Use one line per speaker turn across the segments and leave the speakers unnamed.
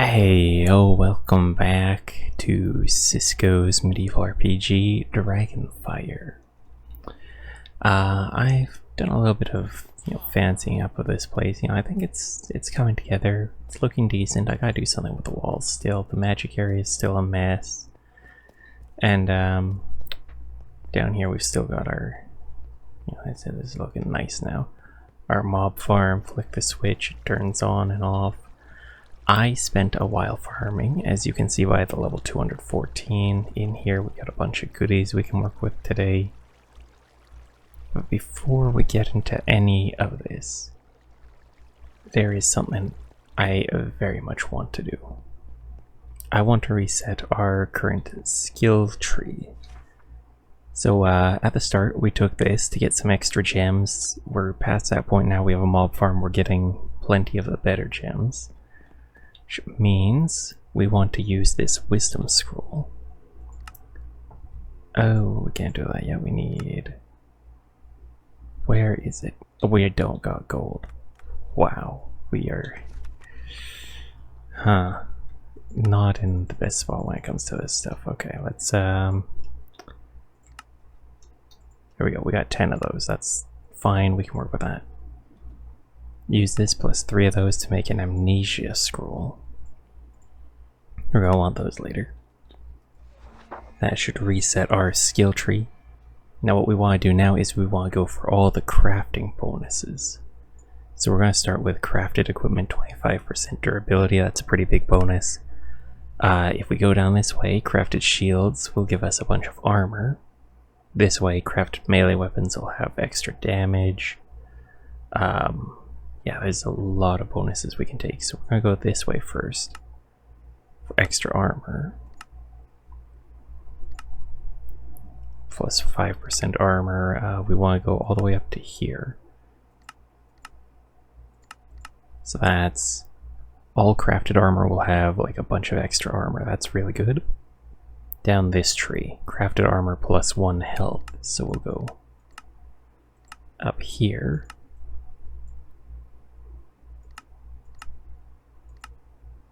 Hey, welcome back to Cisco's medieval RPG, Dragonfyre. I've done a little bit of fancying up of this place. I think it's coming together. It's looking decent. I gotta do something with the walls still. The magic area is still a mess, and down here we've still got our. I said this is looking nice now. Our mob farm. Flick the switch, it turns on and off. I spent a while farming, as you can see by the level 214. In here we got a bunch of goodies we can work with today. But before we get into any of this, there is something I very much want to do. I want to reset our current skill tree. So at the start we took this to get some extra gems. We're past that point now. We have a mob farm. We're getting plenty of the better gems. Which means we want to use this wisdom scroll. Oh, we can't do that yet. We need... Where is it? Oh, we don't got gold. Wow. We are... Not in the best spot when it comes to this stuff. Okay, let's... Here we go. We got 10 of those. That's fine. We can work with that. Use this plus 3 of those to make an amnesia scroll. We're gonna want those later. That should reset our skill tree. Now what we want to do now is we want to go for all the crafting bonuses. So we're going to start with crafted equipment, 25% durability. That's a pretty big bonus. If we go down this way, crafted shields will give us a bunch of armor. This way, crafted melee weapons will have extra damage. Yeah, there's a lot of bonuses we can take, so we're gonna go this way first for extra armor. Plus 5% armor. We want to go all the way up to here. So that's all crafted armor will have like a bunch of extra armor. That's really good. Down this tree, crafted armor plus 1 health. So we'll go up here.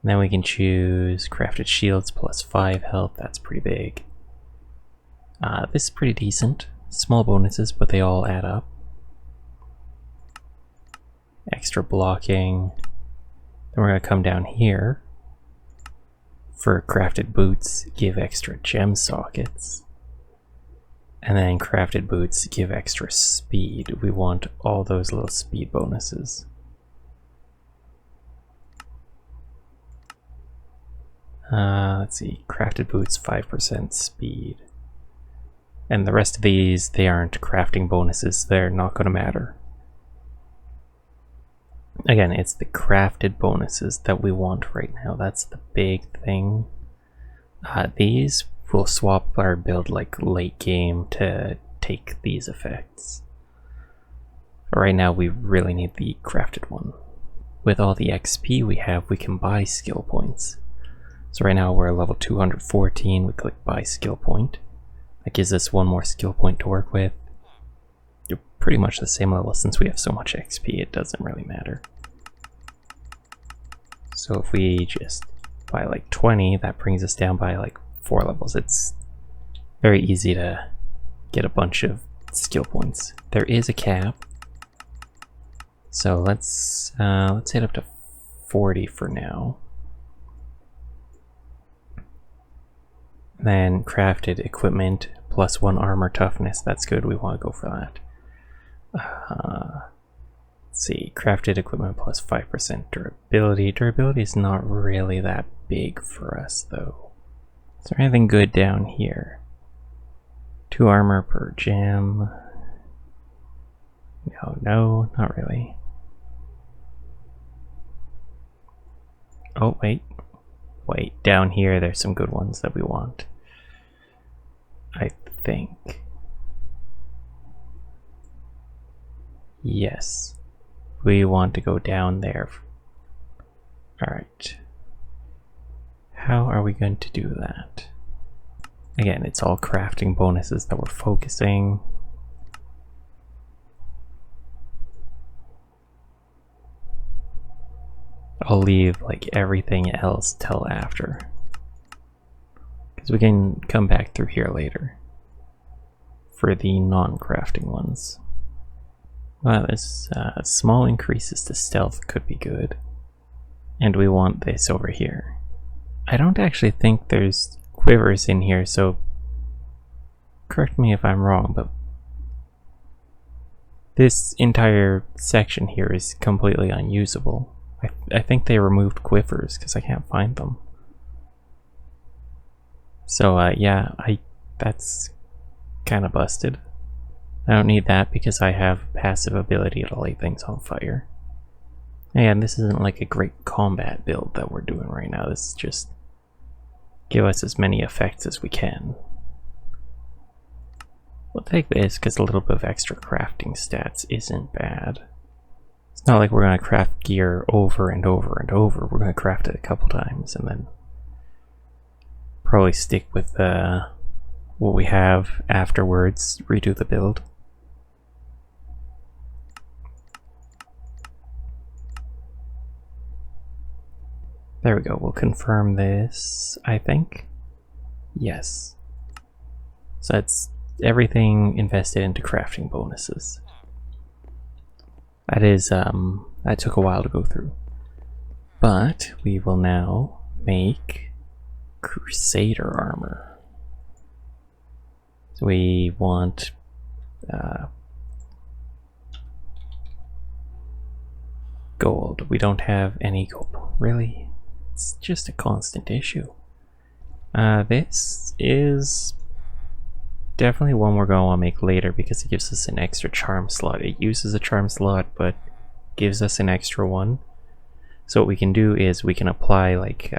Then we can choose crafted shields plus 5 health. That's pretty big. This is pretty decent. Small bonuses, but they all add up. Extra blocking. Then we're going to come down here. For crafted boots, give extra gem sockets. And then crafted boots give extra speed. We want all those little speed bonuses. Let's see, crafted boots 5% speed. And the rest of these, they aren't crafting bonuses, they're not going to matter. Again, it's the crafted bonuses that we want right now. That's the big thing. These will swap our build like late game to take these effects. Right now we really need the crafted one. With all the XP we have, we can buy skill points. So right now we're level 214, we click buy skill point. That gives us 1 more skill point to work with. You're pretty much the same level since we have so much XP, it doesn't really matter. So if we just buy like 20, that brings us down by like 4 levels. It's very easy to get a bunch of skill points. There is a cap. So let's hit up to 40 for now. Then crafted equipment plus 1 armor toughness. That's good. We want to go for that. Let's see. Crafted equipment plus 5% durability. Durability is not really that big for us though. Is there anything good down here? 2 armor per gem. No, not really. Oh, wait, down here there's some good ones that we want. I think. Yes. We want to go down there. Alright. How are we going to do that? Again, it's all crafting bonuses that we're focusing. I'll leave like everything else till after. Because we can come back through here later for the non-crafting ones. Wow, this small increases to stealth could be good. And we want this over here. I don't actually think there's quivers in here, so correct me if I'm wrong, but this entire section here is completely unusable. I think they removed quivers because I can't find them. So yeah, that's kind of busted. I don't need that because I have passive ability to light things on fire. And this isn't like a great combat build that we're doing right now. This is just give us as many effects as we can. We'll take this because a little bit of extra crafting stats isn't bad. It's not like we're going to craft gear over and over and over. We're going to craft it a couple times and then probably stick with what we have afterwards, redo the build. There we go, we'll confirm this, I think. Yes. So that's everything invested into crafting bonuses. That is, that took a while to go through. But we will now make Crusader armor. So we want gold. We don't have any gold. Really? It's just a constant issue. This is definitely one we're going to want to make later because it gives us an extra charm slot. It uses a charm slot, but gives us an extra one. So what we can do is we can apply like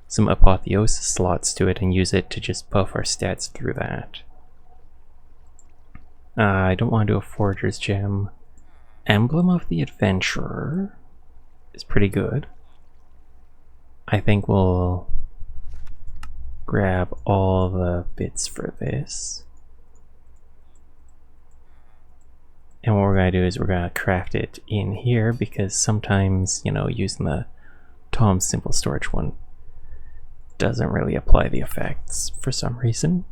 some apotheosis slots to it and use it to just buff our stats through that. I don't want to do a Forger's Gem. Emblem of the Adventurer is pretty good. I think we'll grab all the bits for this. And what we're going to do is we're going to craft it in here because sometimes, you know, using the Tom's Simple Storage one doesn't really apply the effects for some reason.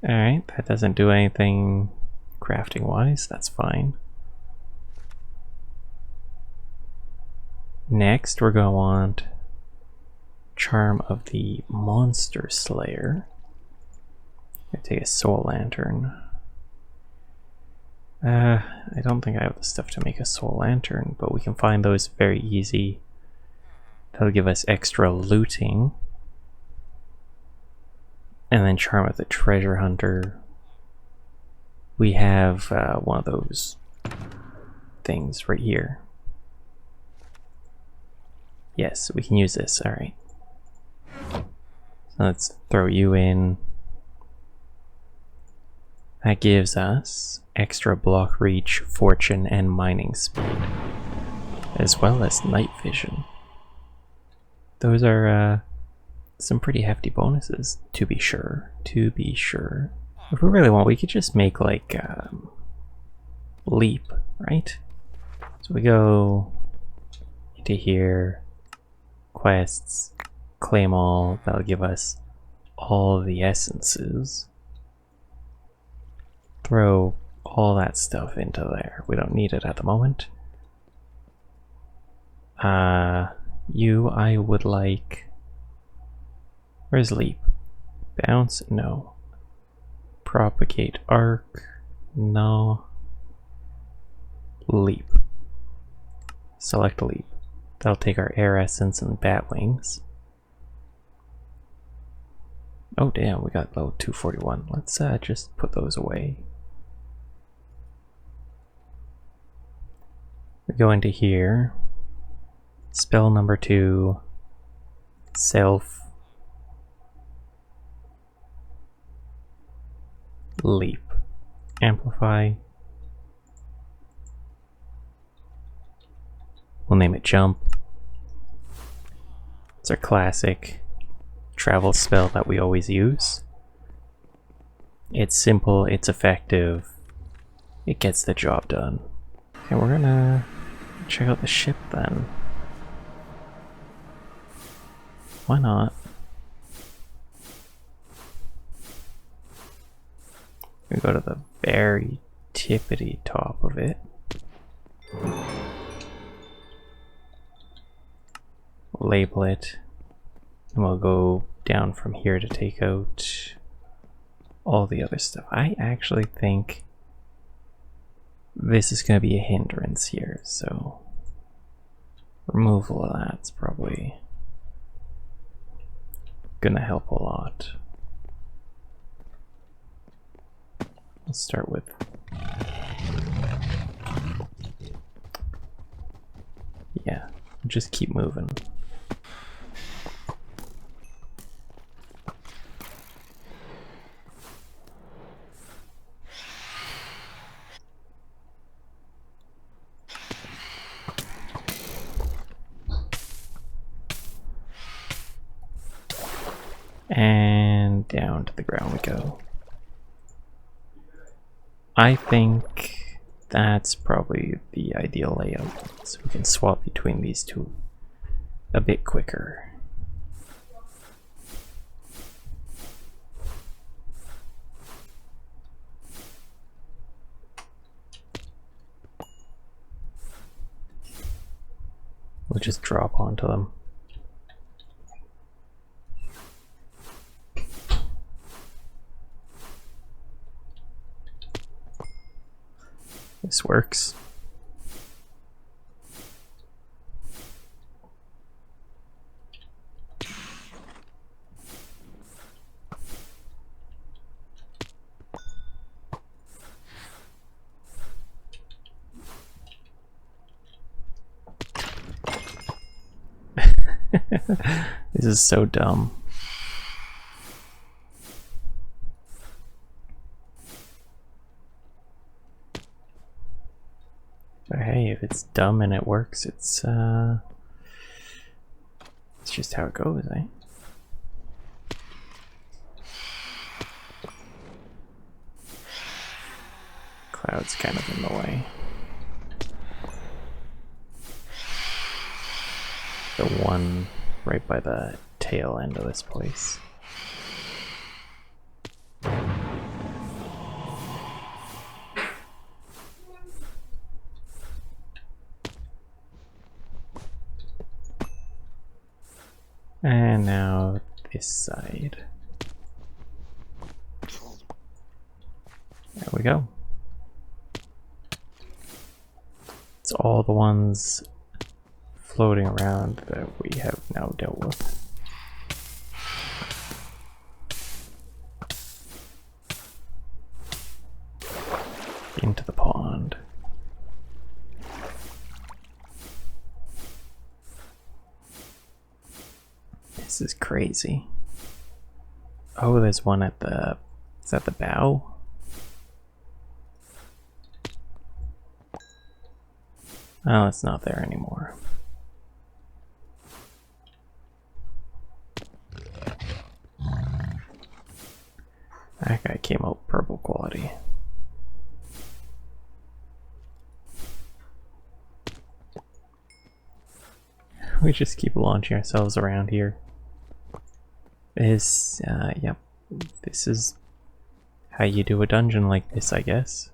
Alright, that doesn't do anything crafting wise, that's fine. Next we're going to want Charm of the Monster Slayer. I'm gonna take a Soul Lantern. I don't think I have the stuff to make a Soul Lantern, but we can find those very easy. That'll give us extra looting. And then Charm of the Treasure Hunter. We have one of those things right here. Yes, we can use this, alright. So let's throw you in. That gives us extra block reach, fortune, and mining speed, as well as night vision. Those are some pretty hefty bonuses, to be sure. To be sure. If we really want, we could just make like leap, right? So we go into here, quests, claim all. That'll give us all of the essences. Throw all that stuff into there. We don't need it at the moment. You, I would like... Where's leap? Bounce? No. Propagate arc? No. Leap. Select leap. That'll take our air essence and bat wings. Oh damn, we got level 241. Let's just put those away. We go into here. Spell number 2. Self. Leap. Amplify. We'll name it Jump. It's our classic travel spell that we always use. It's simple, it's effective, it gets the job done. Okay, we're gonna check out the ship then. Why not? We go to the very tippity top of it. Label it. And we'll go down from here to take out all the other stuff. I actually think this is going to be a hindrance here, so removal of that's probably going to help a lot. Let's start with yeah, just keep moving. And down to the ground we go. I think that's probably the ideal layout, so we can swap between these two a bit quicker. We'll just drop onto them. This works. This is so dumb. But hey, if it's dumb and it works, it's just how it goes, eh? Cloud's kind of in the way. The one right by the tail end of this place. And now this side. There we go. It's all the ones floating around that we have now dealt with. Into the pond. This is crazy. Oh, there's one at the... is that the bow? Oh, it's not there anymore. That guy came out purple quality. We just keep launching ourselves around here. Yep, this is how you do a dungeon like this, I guess.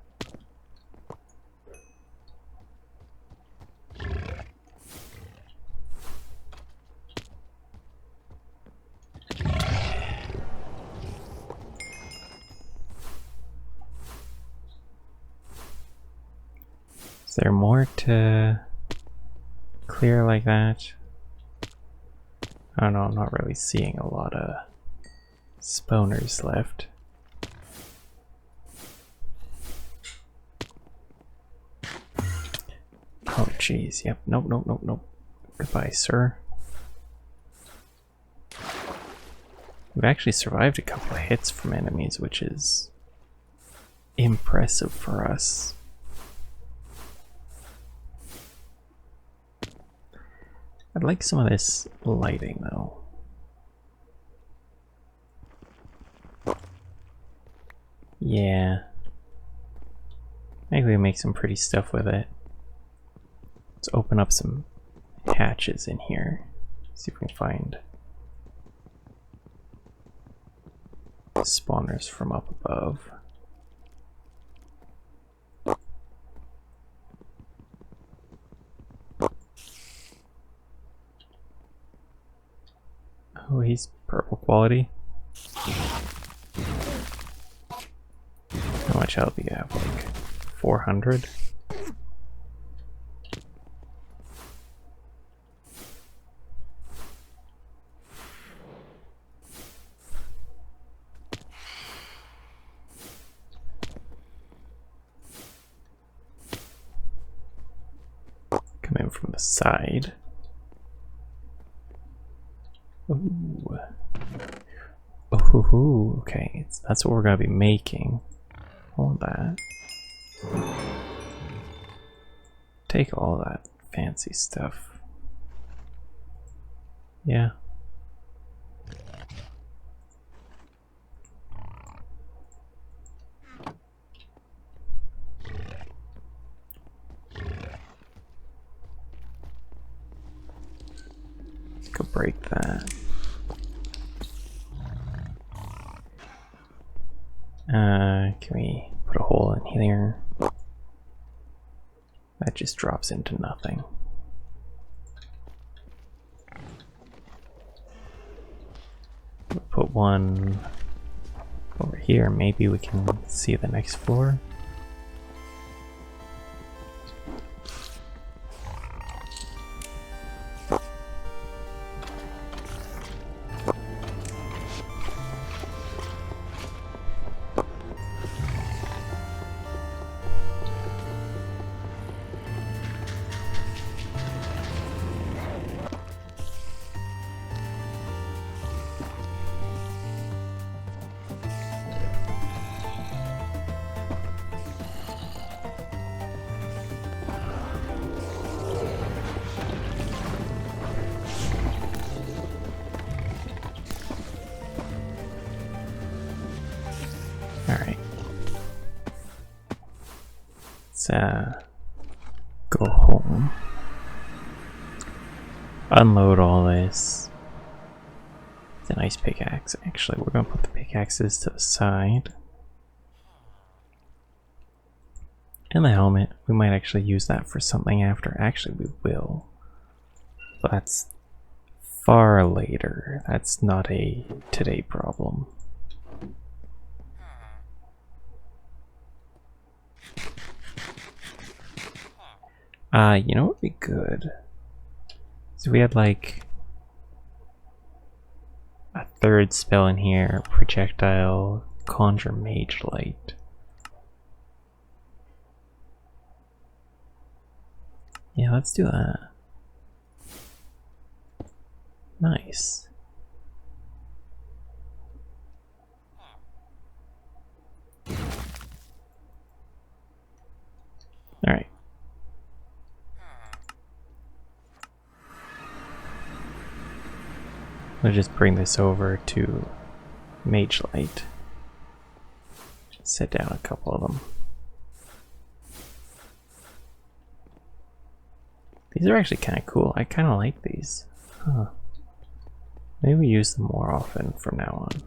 Is there more to clear like that? I don't know, I'm not really seeing a lot of spawners left. Oh jeez, yep, nope, nope, nope, nope. Goodbye, sir. We've actually survived a couple of hits from enemies, which is impressive for us. I'd like some of this lighting though. Yeah. Maybe we make some pretty stuff with it. Let's open up some hatches in here. See if we can find spawners from up above. Oh, he's purple quality. How much health do you have? Like 400? Come in from the side. Ooh. Oh, okay. That's what we're gonna be making. Hold that. Take all that fancy stuff. Yeah. Let's go break that. Can we put a hole in here? That just drops into nothing. We'll put one over here. Maybe we can see the next floor. Alright. Let's go home. Unload all this. It's a nice pickaxe. Actually, we're gonna put the pickaxes to the side. And the helmet. We might actually use that for something after. Actually, we will. But that's far later. That's not a today problem. You know what would be good? So we had like a third spell in here, projectile, conjure mage light. Yeah, let's do that. Nice. Alright. We'll just bring this over to Mage Light. Set down a couple of them. These are actually kind of cool. I kind of like these. Huh. Maybe we use them more often from now on.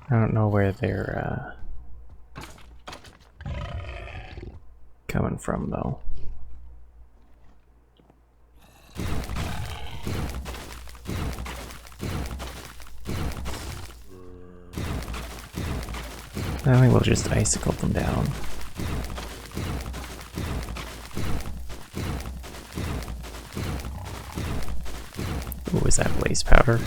I don't know where they're coming from though. I think we'll just icicle them down. Ooh, is that blaze powder?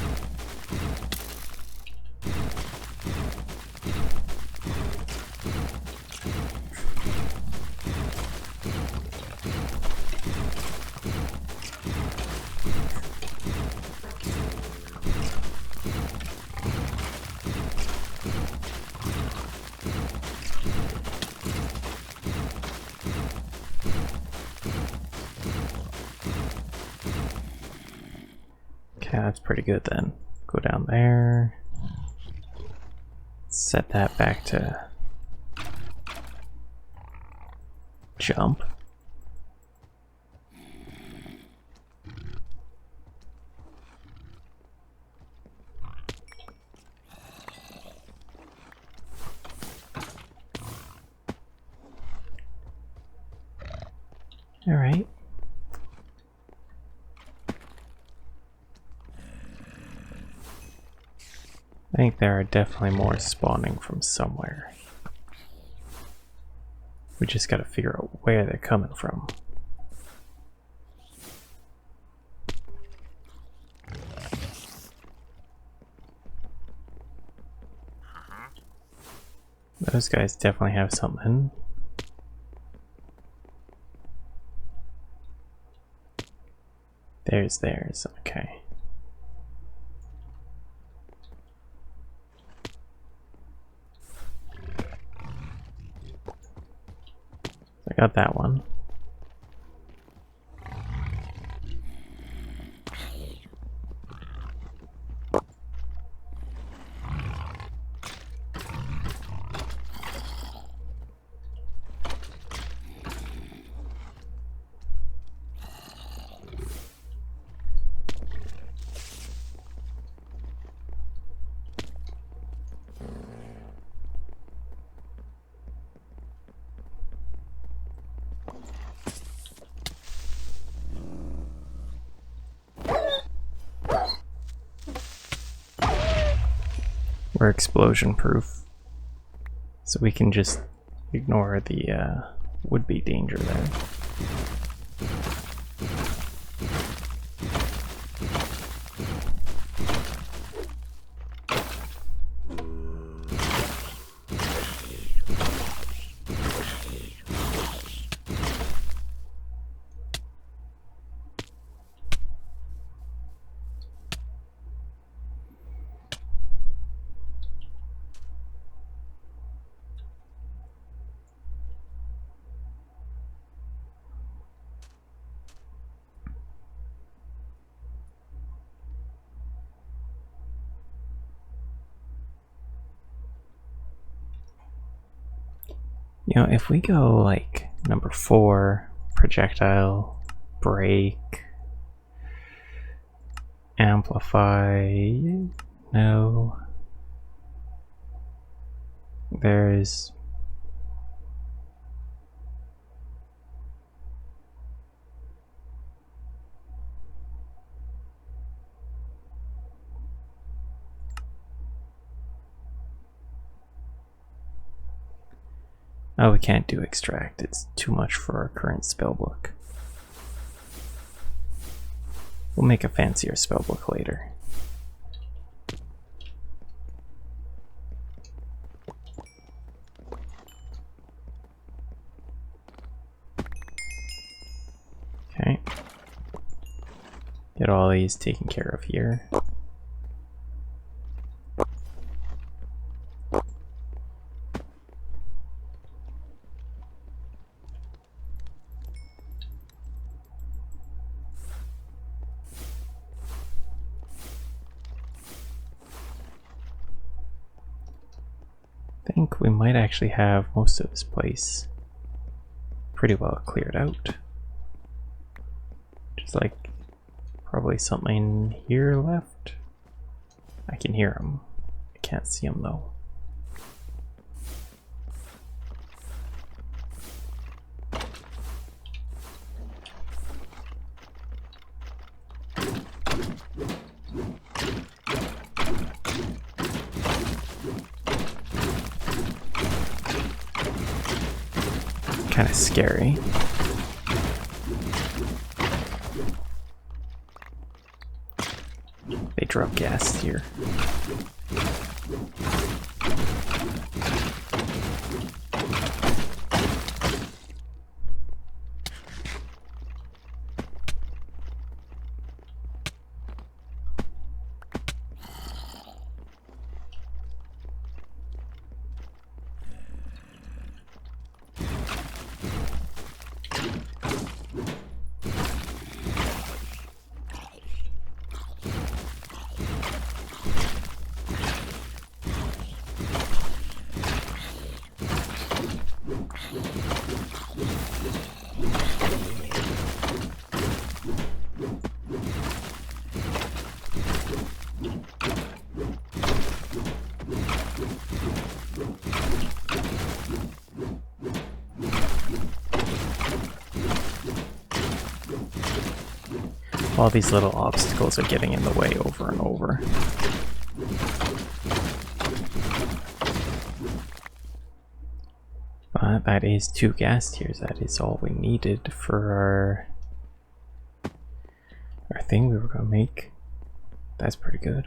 Okay, that's pretty good then. Go down there. Set that back to jump. All right. I think there are definitely more spawning from somewhere. We just gotta figure out where they're coming from. Those guys definitely have something. There's theirs, okay. I got that one. We're explosion proof, so we can just ignore the would-be danger there. You know, if we go like number 4, projectile, break, amplify, no. There's oh, we can't do extract. It's too much for our current spellbook. We'll make a fancier spellbook later. Okay. Get all these taken care of here. I think we might actually have most of this place pretty well cleared out. Just like probably something here left. I can hear them. I can't see them though. kind of scary. They drop gas here. All these little obstacles are getting in the way over and over. But that is 2 gas tiers. That is all we needed for our thing we were gonna make. That's pretty good.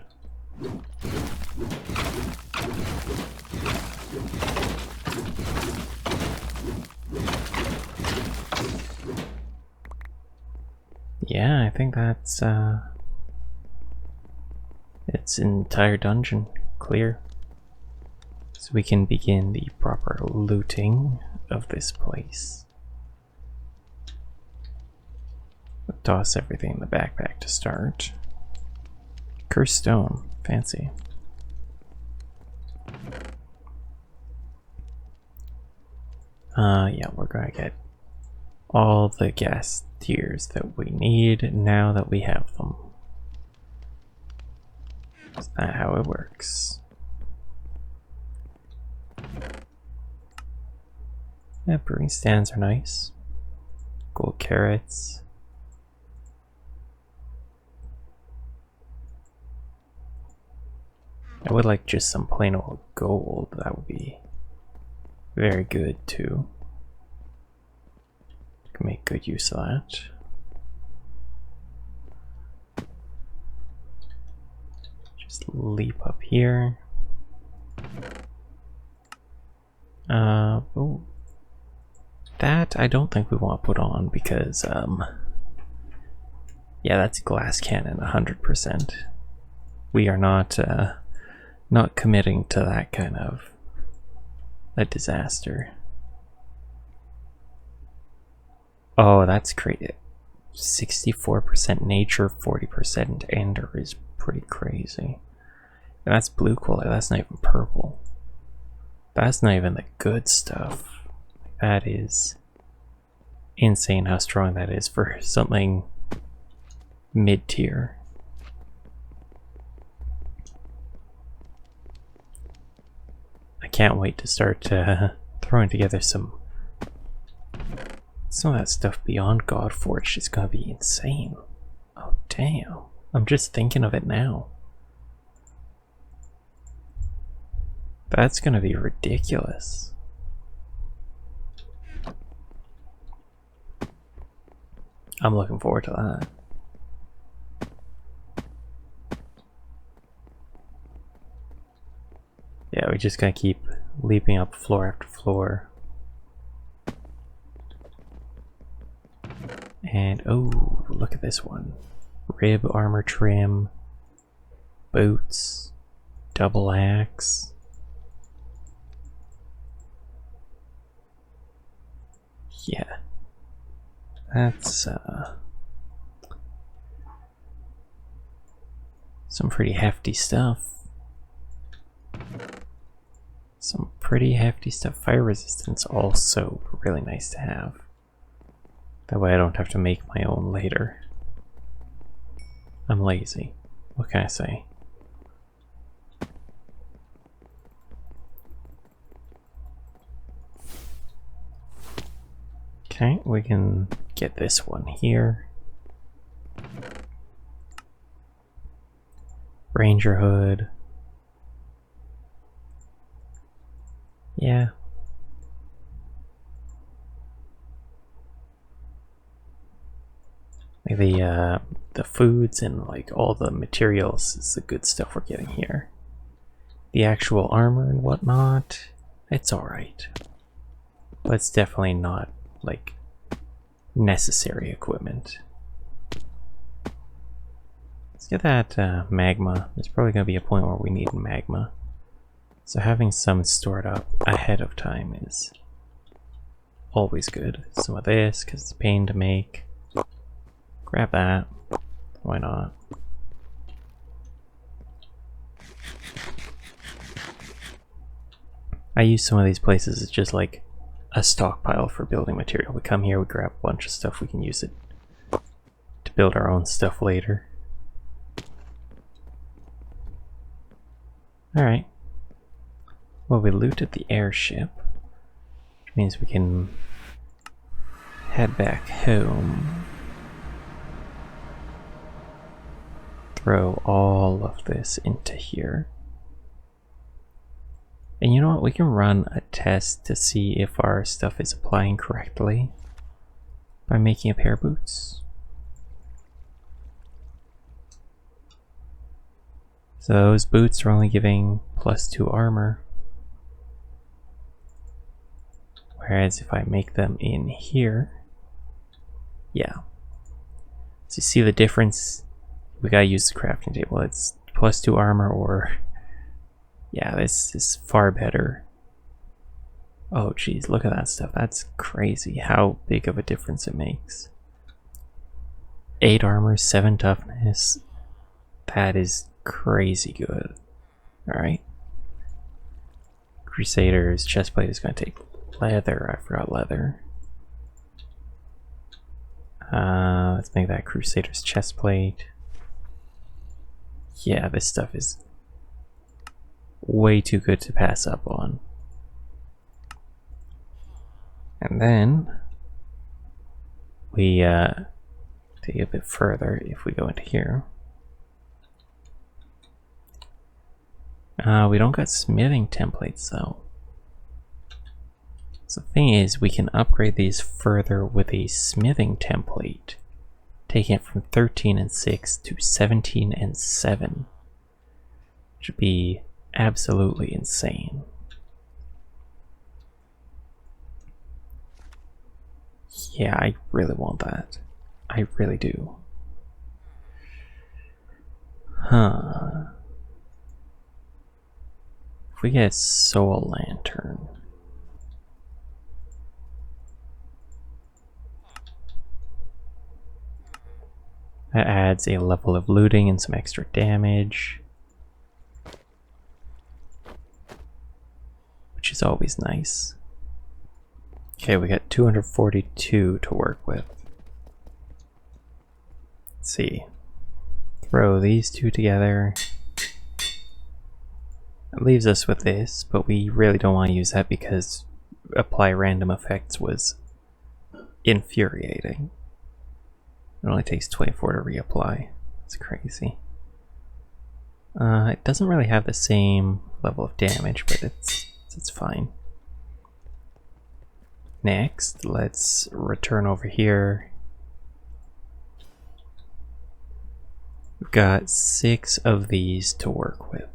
Yeah, I think that's its entire dungeon clear. So we can begin the proper looting of this place. We'll toss everything in the backpack to start. Cursed stone, fancy. Yeah, we're gonna get all the gas tiers that we need now that we have them. Is that how it works? Yeah, brewing stands are nice. Gold carrots. I would like just some plain old gold. That would be very good too. Can make good use of that. Just leap up here. Oh, that I don't think we want to put on because yeah, that's glass cannon 100%. We are not committing to that kind of a disaster. Oh, that's crazy. 64% nature, 40% ender is pretty crazy. And that's blue quality, that's not even purple. That's not even the good stuff. That is insane how strong that is for something mid-tier. I can't wait to start throwing together some of that stuff beyond Godforged. Is gonna be insane. Oh damn. I'm just thinking of it now. That's gonna be ridiculous. I'm looking forward to that. Yeah, we're just gonna keep leaping up floor after floor. And oh, look at this one. Rib armor trim, boots, double axe. Yeah. That's some pretty hefty stuff. Some pretty hefty stuff. Fire resistance also really nice to have. That way I don't have to make my own later. I'm lazy. What can I say? Okay, we can get this one here. Ranger hood. Yeah. The foods and like all the materials is the good stuff we're getting here. The actual armor and whatnot, it's alright. But it's definitely not like necessary equipment. Let's get that magma. There's probably going to be a point where we need magma. So having some stored up ahead of time is always good. Some of this, because it's a pain to make. Grab that. Why not? I use some of these places as just like a stockpile for building material. We come here, we grab a bunch of stuff, we can use it to build our own stuff later. Alright. Well, we looted the airship, which means we can head back home. Throw all of this into here. And you know what? We can run a test to see if our stuff is applying correctly by making a pair of boots. So those boots are only giving +2 armor. Whereas if I make them in here, yeah. So you see the difference? We gotta use the crafting table. It's +2 armor, or yeah, this is far better. Oh geez, look at that stuff. That's crazy how big of a difference it makes. 8 armor, 7 toughness. That is crazy good. Alright. Crusader's chestplate is going to take leather. I forgot leather. Let's make that Crusader's chestplate. Yeah, this stuff is way too good to pass up on. And then we take it a bit further. If we go into here, we don't got smithing templates though. So the thing is, we can upgrade these further with a smithing template, taking it from 13 and 6 to 17 and 7, which would be absolutely insane. Yeah, I really want that. I really do. Huh. If we get Soul Lantern. That adds a level of looting and some extra damage, which is always nice. Okay, we got 242 to work with. Let's see. Throw these two together. It leaves us with this, but we really don't want to use that because apply random effects was infuriating. It only takes 24 to reapply. It's crazy. It doesn't really have the same level of damage, but it's fine. Next, let's return over here. We've got 6 of these to work with.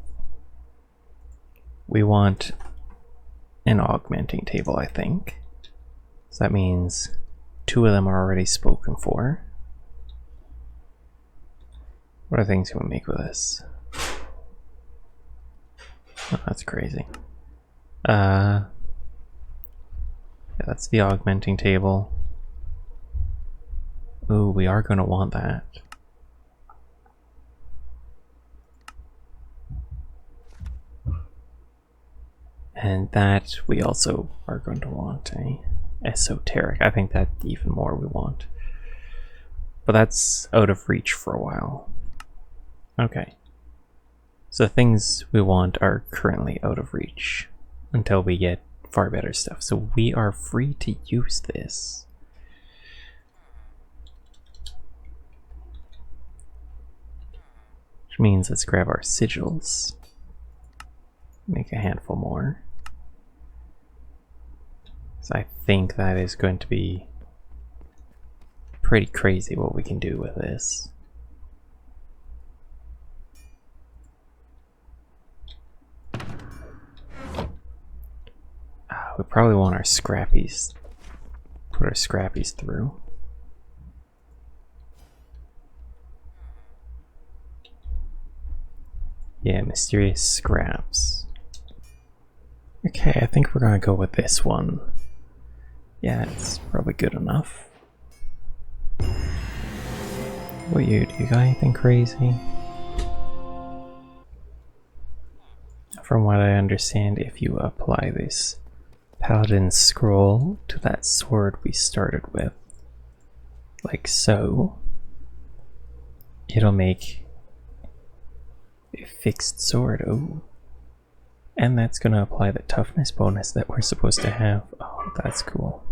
We want an augmenting table, I think. So that means 2 of them are already spoken for. What are things can we make with this? Oh, that's crazy. Yeah, that's the augmenting table. Ooh, we are going to want that. And that we also are going to want a esoteric. I think that even more we want. But that's out of reach for a while. Okay. So the things we want are currently out of reach until we get far better stuff. So we are free to use this. Which means let's grab our sigils. Make a handful more. So I think that is going to be pretty crazy what we can do with this. We probably want our scrappies. Put our scrappies through. Yeah, mysterious scraps. Okay, I think we're gonna go with this one. Yeah, it's probably good enough. What you got anything crazy? From what I understand, if you apply this Paladin scroll to that sword we started with, like so, it'll make a fixed sword. Oh, and that's gonna apply the toughness bonus that we're supposed to have. Oh, that's cool.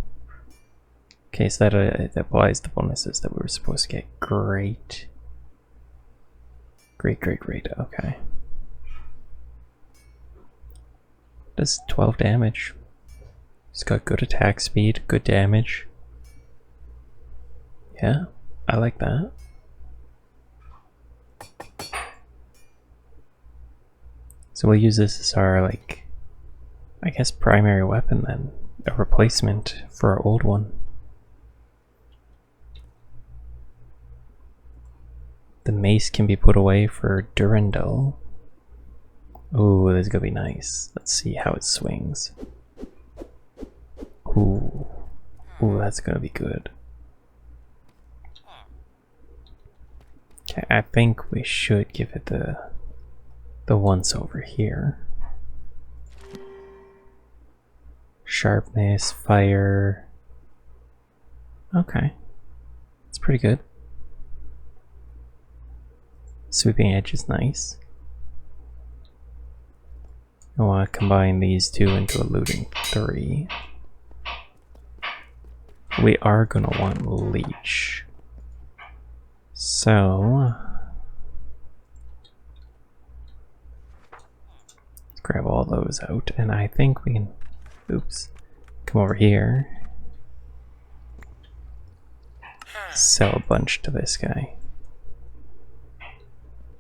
Okay, so that it applies the bonuses that we were supposed to get. Great. Great, great, great. Okay. Does 12 damage. It's got good attack speed, good damage. Yeah, I like that. So we'll use this as our, like, I guess primary weapon then. A replacement for our old one. The mace can be put away for Durandal. Ooh, this is gonna be nice. Let's see how it swings. Ooh. Ooh, that's gonna be good. Okay, I think we should give it the once over here. Sharpness, fire. Okay. It's pretty good. Sweeping edge is nice. I want to combine these two into a looting 3. We are going to want leech. So let's grab all those out, and I think we can, oops, come over here, sell a bunch to this guy.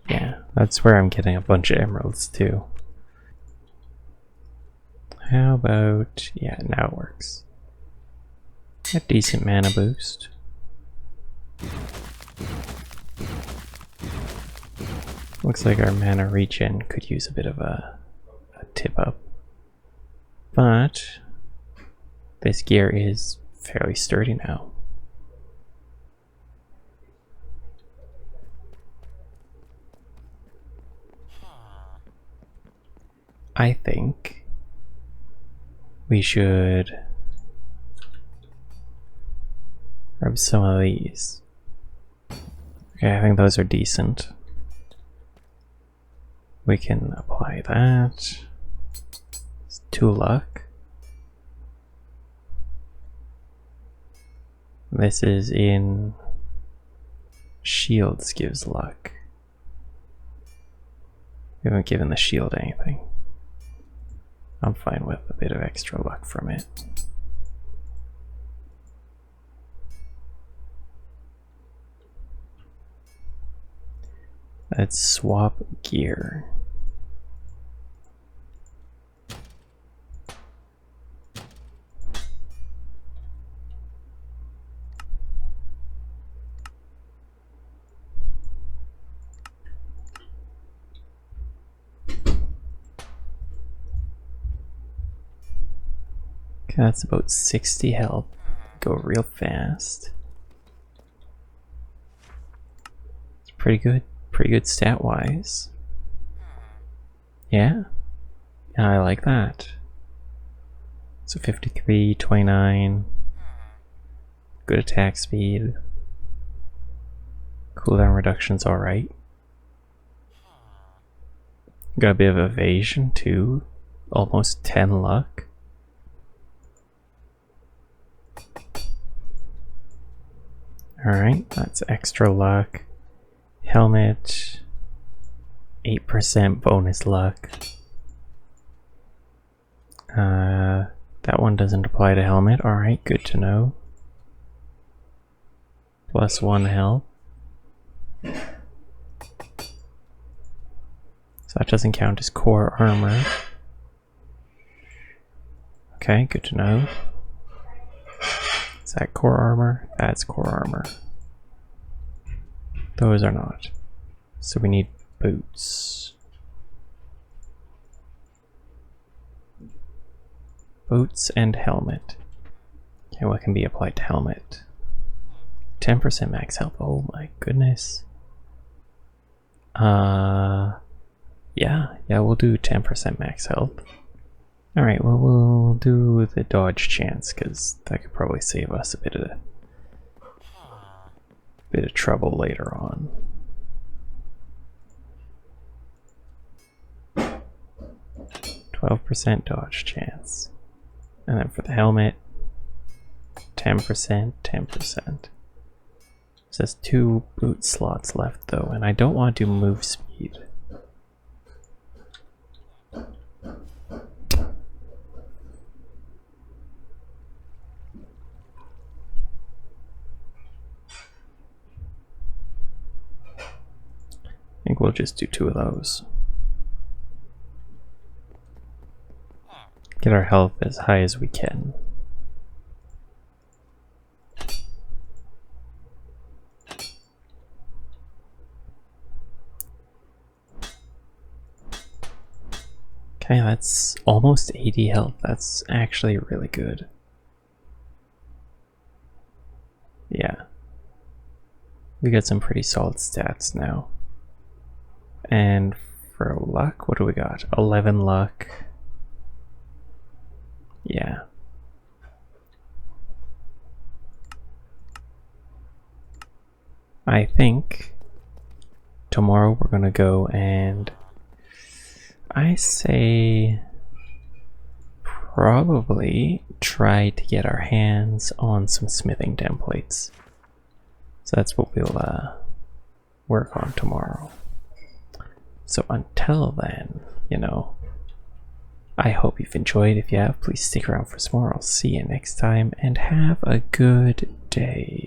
Yeah, that's where I'm getting a bunch of emeralds too. How about, yeah, now it works. A decent mana boost. Looks like our mana regen could use a bit of a tip up. But this gear is fairly sturdy now. I think we should grab some of these. Okay, I think those are decent. We can apply that. It's 2 luck. This is in shields gives luck. We haven't given the shield anything. I'm fine with a bit of extra luck from it. Let's swap gear. Okay, that's about 60 health. Go real fast. It's pretty good. Pretty good stat wise. Yeah, I like that. So 53, 29. Good attack speed. Cooldown reduction's alright. Got a bit of evasion too. Almost 10 luck. Alright, that's extra luck. Helmet, 8% bonus luck. That one doesn't apply to helmet. Alright, good to know. +1 health. So that doesn't count as core armor. Okay, good to know. Is that core armor? That's core armor. Those are not. So we need boots. Boots and helmet. Okay, what can be applied to helmet? 10% max health. Oh my goodness. Yeah, we'll do 10% max health. Alright, well, we'll do the dodge chance, because that could probably save us a bit of trouble later on. %, dodge chance. And then for the helmet, 10%, 10%. So there's 2 boot slots left though, and I don't want to do move speed. I think we'll just do 2 of those. Get our health as high as we can. Okay, that's almost 80 health. That's actually really good. Yeah. We got some pretty solid stats now. And for luck, what do we got? 11 luck. Yeah. I think tomorrow we're gonna go and I say probably try to get our hands on some smithing templates. So that's what we'll work on tomorrow. So until then, you know, I hope you've enjoyed. If you have, please stick around for some more. I'll see you next time and have a good day.